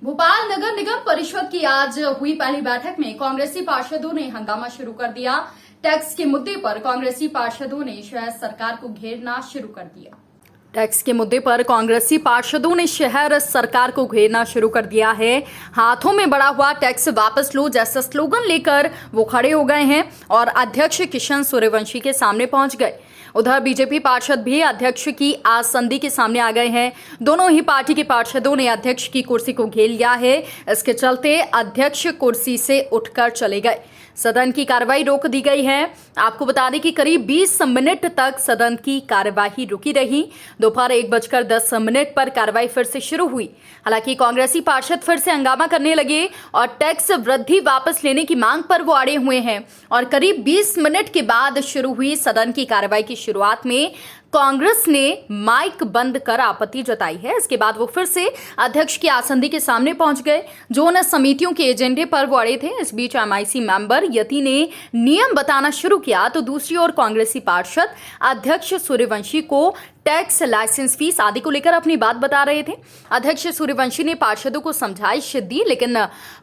भोपाल नगर निगम परिषद की आज हुई पहली बैठक में कांग्रेसी पार्षदों ने हंगामा शुरू कर दिया। टैक्स के मुद्दे पर कांग्रेसी पार्षदों ने शहर सरकार को घेरना शुरू कर दिया। टैक्स के मुद्दे पर कांग्रेसी पार्षदों ने शहर सरकार को घेरना शुरू कर दिया है। हाथों में बड़ा हुआ टैक्स वापस लो जैसा स्लोगन लेकर वो खड़े हो गए हैं और अध्यक्ष किशन सूर्यवंशी के सामने पहुंच गए। उधर बीजेपी पार्षद भी अध्यक्ष की आसंदी के सामने आ गए हैं। दोनों ही पार्टी के पार्षदों ने अध्यक्ष की कुर्सी को घेर लिया है। इसके चलते अध्यक्ष कुर्सी से उठकर चले गए। सदन की कार्रवाई रोक दी गई है। आपको बता दें कि करीब 20 मिनट तक सदन की कार्यवाही रुकी रही। दोपहर 1:10 पर कार्रवाई फिर से शुरू हुई। हालांकि कांग्रेसी पार्षद फिर से हंगामा करने लगे और टैक्स वृद्धि वापस लेने की मांग पर वो अड़े हुए हैं और करीब 20 मिनट के बाद शुरू हुई सदन की कार्रवाई की शुरुआत में कांग्रेस ने माइक बंद कर आपत्ति जताई है। इसके बाद वो फिर से अध्यक्ष की आसंदी के सामने पहुंच गए जो उन समितियों के एजेंडे पर वो अड़े थे। इस बीच एमआईसी मेंबर यति ने नियम बताना शुरू किया तो दूसरी ओर कांग्रेसी पार्षद अध्यक्ष सूर्यवंशी को टैक्स, लाइसेंस फीस आदि को लेकर अपनी बात बता रहे थे। अध्यक्ष सूर्यवंशी ने पार्षदों को समझाइश दी लेकिन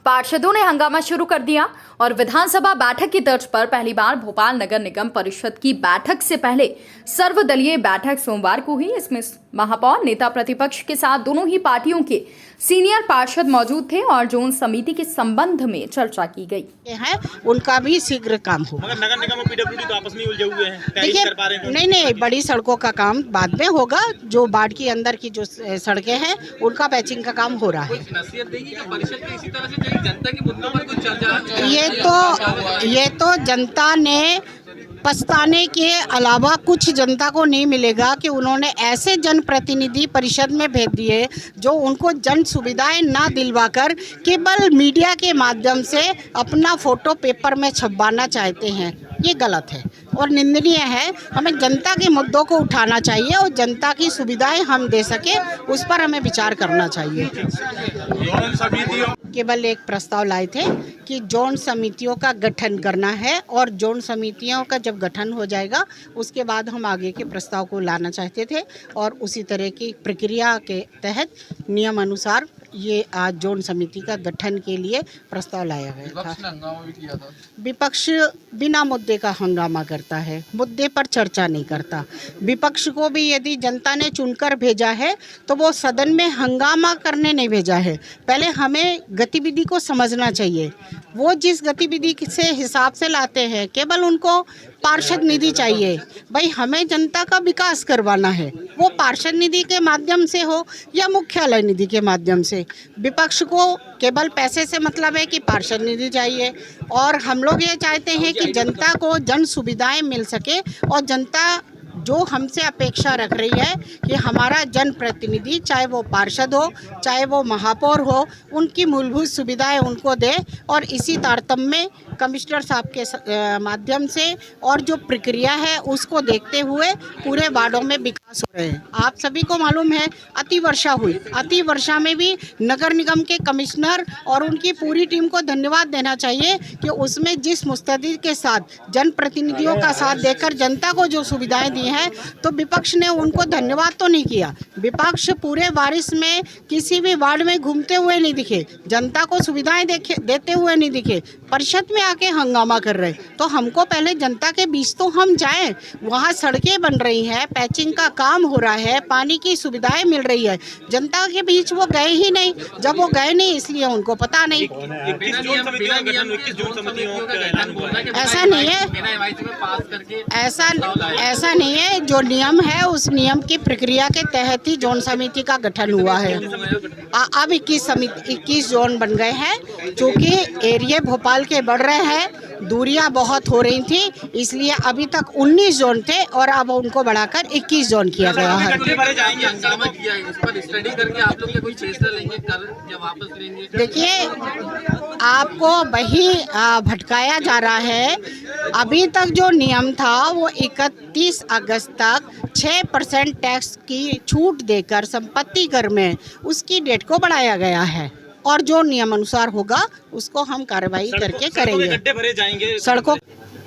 पार्षदों ने हंगामा शुरू कर दिया और विधानसभा बैठक की तर्ज पर पहली बार भोपाल नगर निगम परिषद की बैठक से पहले सर्वदलीय बैठक सोमवार को हुई। इसमें महापौर, नेता प्रतिपक्ष के साथ दोनों ही पार्टियों के सीनियर पार्षद मौजूद थे और जोन समिति के संबंध में चर्चा की गई है, उनका भी शीघ्र काम हो। मगर नगर निगम और पीडब्ल्यूडी तो आपस में उलझे हुए हैं। देखिए, नहीं, बड़ी सड़कों का काम बाद में होगा। जो बाढ़ के अंदर की जो सड़कें हैं उनका पैचिंग का काम हो रहा है। ये तो जनता ने पछताने के अलावा कुछ जनता को नहीं मिलेगा कि उन्होंने ऐसे जनप्रतिनिधि परिषद में भेज दिए जो उनको जन सुविधाएं ना दिलवाकर केवल मीडिया के माध्यम से अपना फोटो पेपर में छपवाना चाहते हैं। ये गलत है और निंदनीय है। हमें जनता के मुद्दों को उठाना चाहिए और जनता की सुविधाएं हम दे सके उस पर हमें विचार करना चाहिए। केवल एक प्रस्ताव लाए थे कि जोन समितियों का गठन करना है और जोन समितियों का जब गठन हो जाएगा उसके बाद हम आगे के प्रस्ताव को लाना चाहते थे और उसी तरह की प्रक्रिया के तहत नियम अनुसार ये आज जोन समिति का गठन के लिए प्रस्ताव लाया गया था। विपक्ष बिना मुद्दे का हंगामा करता है, मुद्दे पर चर्चा नहीं करता। विपक्ष को भी यदि जनता ने चुनकर भेजा है तो वो सदन में हंगामा करने नहीं भेजा है। पहले हमें गतिविधि को समझना चाहिए। वो जिस गतिविधि से हिसाब से लाते हैं, केवल उनको पार्षद निधि चाहिए। भाई, हमें जनता का विकास करवाना है, वो पार्षद निधि के माध्यम से हो या मुख्यालय निधि के माध्यम से। विपक्ष को केवल पैसे से मतलब है कि पार्षद निधि चाहिए और हम लोग ये चाहते हैं कि जनता को जन सुविधाएं मिल सके और जनता जो हमसे अपेक्षा रख रही है कि हमारा जनप्रतिनिधि, चाहे वो पार्षद हो चाहे वो महापौर हो, उनकी मूलभूत सुविधाएं उनको दे और इसी तारतम्य में कमिश्नर साहब के माध्यम से और जो प्रक्रिया है उसको देखते हुए पूरे वार्डों में विकास हो रहे हैं। आप सभी को मालूम है अति वर्षा हुई, अति वर्षा में भी नगर निगम के कमिश्नर और उनकी पूरी टीम को धन्यवाद देना चाहिए कि उसमें जिस मुस्तैदी के साथ जनप्रतिनिधियों का साथ देकर जनता को जो सुविधाएं दी हैं, तो विपक्ष ने उनको धन्यवाद तो नहीं किया। विपक्ष पूरे बारिश में किसी भी वार्ड में घूमते हुए नहीं दिखे, जनता को सुविधाएं देते हुए नहीं दिखे, परिषद में आके हंगामा कर रहे। तो हमको पहले जनता के बीच तो हम जाएं। वहाँ सड़कें बन रही हैं, पैचिंग का काम हो रहा है, पानी की सुविधाएं मिल रही है, जनता के बीच वो गए ही नहीं। जब वो गए नहीं इसलिए उनको पता नहीं। ऐसा नहीं है, ऐसा नहीं है। जो नियम है उस नियम की प्रक्रिया के तहत ही जोन समिति का गठन हुआ है। अब 21 जोन बन गए हैं। चूँकि एरिया भोपाल के बढ़ रहे हैं, दूरियां बहुत हो रही थी, इसलिए अभी तक 19 जोन थे और अब उनको बढ़ाकर 21 जोन किया गया है। देखिए, आपको वही भटकाया जा रहा है। अभी तक जो नियम था वो 31 अगस्त तक 6% टैक्स की छूट देकर संपत्ति कर में उसकी डेट को बढ़ाया गया है और जो नियम अनुसार होगा उसको हम कार्रवाई करके करेंगे। गड्ढे भरे जाएंगे, सड़कों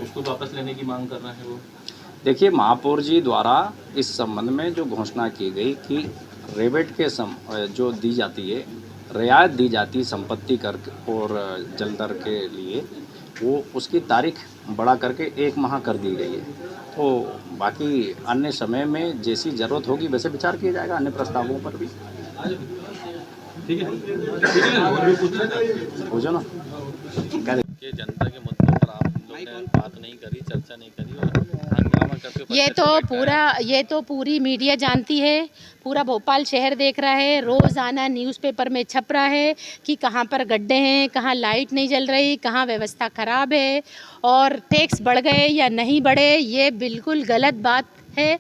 उसको वापस लेने की मांग कर रहा है वो। देखिए, महापौर जी द्वारा इस संबंध में जो घोषणा की गई कि रेबेट के जो दी जाती है रियायत दी जाती संपत्ति कर और जलदर के लिए, वो उसकी तारीख बढ़ा करके 1 माह कर दी गई है। तो बाकी अन्य समय में जैसी ज़रूरत होगी वैसे विचार किया जाएगा अन्य प्रस्तावों पर भी। ठीक है पूछो ना क्या कि जनता के मुद्दों पर आप लोग ने बात नहीं करी, चर्चा नहीं करी और हंगामा करके ये तो पूरी मीडिया जानती है, पूरा भोपाल शहर देख रहा है, रोज़ाना न्यूज़पेपर में छप रहा है कि कहाँ पर गड्ढे हैं, कहाँ लाइट नहीं जल रही, कहाँ व्यवस्था ख़राब है और टैक्स बढ़ गए या नहीं बढ़े। ये बिल्कुल गलत बात है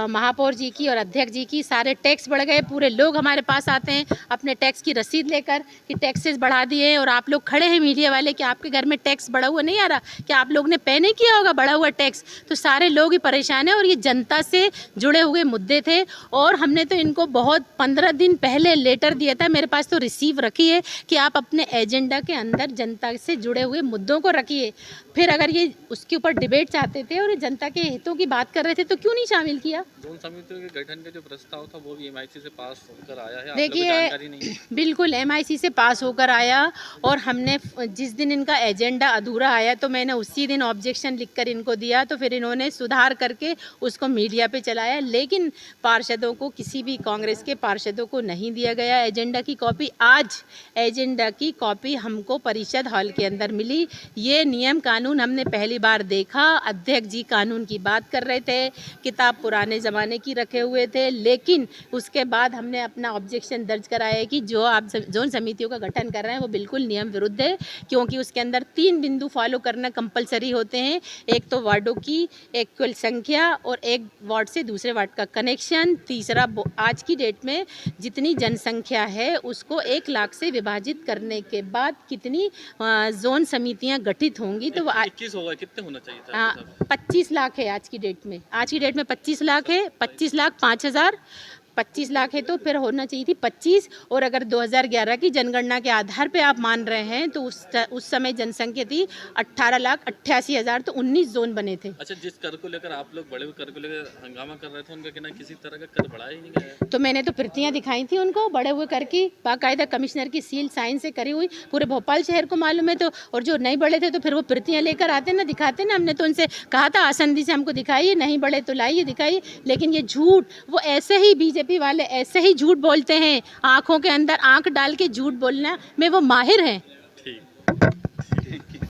महापौर जी की और अध्यक्ष जी की। सारे टैक्स बढ़ गए, पूरे लोग हमारे पास आते हैं अपने टैक्स की रसीद लेकर कि टैक्सेस बढ़ा दिए, और आप लोग खड़े हैं मीडिया वाले कि आपके घर में टैक्स बढ़ा हुआ नहीं आ रहा, कि आप लोग ने पे नहीं किया होगा बढ़ा हुआ टैक्स। तो सारे लोग ही परेशान हैं और ये जनता से जुड़े हुए मुद्दे थे और हमने तो इनको बहुत 15 दिन पहले लेटर दिया था, मेरे पास तो रिसीव रखी है कि आप अपने एजेंडा के अंदर जनता से जुड़े हुए मुद्दों को रखिए। फिर अगर ये उसके ऊपर डिबेट चाहते थे और ये जनता के हितों की बात कर रहे थे तो क्यों नहीं शामिल किया। जोन समितियों के गठन का जो प्रस्ताव था वो भी एमआईसी से पास होकर आया है, देखिए बिल्कुल एमआईसी से पास होकर आया और हमने जिस दिन इनका एजेंडा अधूरा आया तो मैंने उसी दिन ऑब्जेक्शन लिखकर इनको दिया, तो फिर इन्होंने सुधार करके उसको मीडिया पे चलाया, लेकिन पार्षदों को, किसी भी कांग्रेस के पार्षदों को नहीं दिया गया एजेंडा की कॉपी। आज एजेंडा की कॉपी हमको परिषद हॉल के अंदर मिली। ये नियम कानून हमने पहली बार देखा। अध्यक्ष जी कानून की बात कर रहे थे, किताब पुराने ज़माने की रखे हुए थे, लेकिन उसके बाद हमने अपना ऑब्जेक्शन दर्ज कराया है कि जो आप जोन समितियों का गठन कर रहे हैं वो बिल्कुल नियम विरुद्ध है, क्योंकि उसके अंदर 3 बिंदु फॉलो करना कंपलसरी होते हैं। एक तो वार्डों की एक कुल संख्या और एक वार्ड से दूसरे वार्ड का कनेक्शन, तीसरा आज की डेट में जितनी जनसंख्या है उसको 1 लाख से विभाजित करने के बाद कितनी जोन समितियाँ गठित होंगी, तो वो 21 होगा, कितने होना चाहिए था? 25 लाख है आज की डेट में। आज की डेट में 25 लाख है, 25 लाख 5,000, 25 लाख है तो फिर होना चाहिए थी 25। और अगर 2011 की जनगणना के आधार पे आप मान रहे हैं तो उस समय जनसंख्या थी 18,88,000, तो 19 जोन बने थे। अच्छा, जिस कर को लेकर आप लोग बड़े हुए कर को लेकर हंगामा कर रहे थे, उनका कहना किसी तरह का कर बढ़ाया ही नहीं गया। तो मैंने तो प्रतियां दिखाई थी उनको बड़े हुए कर की, बाकायदा कमिश्नर की सील साइन से करी हुई, पूरे भोपाल शहर को मालूम है। तो और जो नहीं बढ़े थे तो फिर वो प्रतियां लेकर आते ना, दिखाते ना। हमने तो उनसे कहा था आसंदी से हमको दिखाइए, नहीं बढ़े तो लाइए दिखाइए, लेकिन ये झूठ, वो ऐसे ही बीजेपी वाले ऐसे ही झूठ बोलते हैं, आंखों के अंदर आंख डाल के झूठ बोलना में वो माहिर हैं। ठीक।